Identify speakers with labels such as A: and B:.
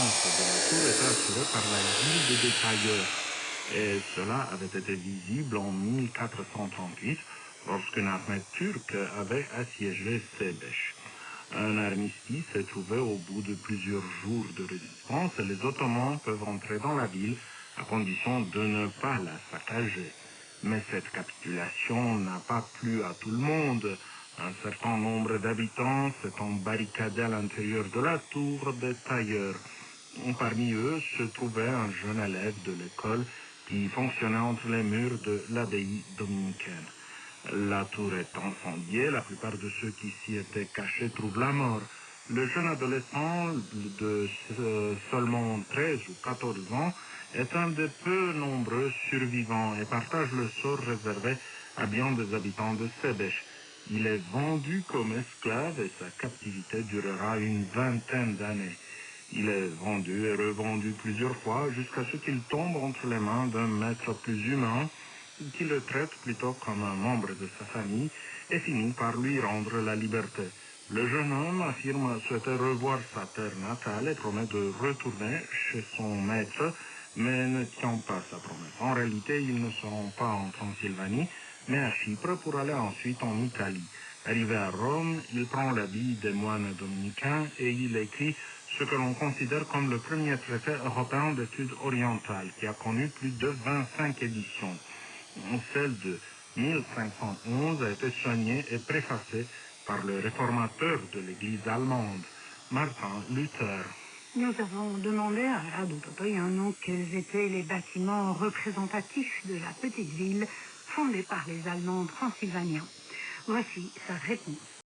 A: défense de la tour était assurée par la guilde des tailleurs, et cela avait été visible en 1438 lorsqu'une armée turque avait assiégé Sebeş. Un armistice est trouvé au bout de plusieurs jours de résistance et les Ottomans peuvent entrer dans la ville à condition de ne pas la saccager. Mais cette capitulation n'a pas plu à tout le monde. Un certain nombre d'habitants s'étant barricadés à l'intérieur de la tour des tailleurs. Parmi eux se trouvait un jeune élève de l'école qui fonctionnait entre les murs de l'abbaye dominicaine. La tour est incendiée, la plupart de ceux qui s'y étaient cachés trouvent la mort. Le jeune adolescent de seulement 13 ou 14 ans est un des peu nombreux survivants et partage le sort réservé à bien des habitants de Sebeş. Il est vendu comme esclave et sa captivité durera une vingtaine d'années. Il est vendu et revendu plusieurs fois jusqu'à ce qu'il tombe entre les mains d'un maître plus humain qui le traite plutôt comme un membre de sa famille et finit par lui rendre la liberté. Le jeune homme affirme souhaiter revoir sa terre natale et promet de retourner chez son maître, mais ne tient pas sa promesse. En réalité, ils ne se rend pas en Transylvanie, mais à Chypre pour aller ensuite en Italie. Arrivé à Rome, il prend l'habit des moines dominicains et il écrit ce que l'on considère comme le premier traité européen d'études orientales, qui a connu plus de 25 éditions. Celle de 1511 a été soignée et préfacée par le réformateur de l'Église allemande, Martin Luther.
B: Nous avons demandé à Dutotoyano quels étaient les bâtiments représentatifs de la petite ville fondée par les Allemands transylvaniens. Voici sa réponse.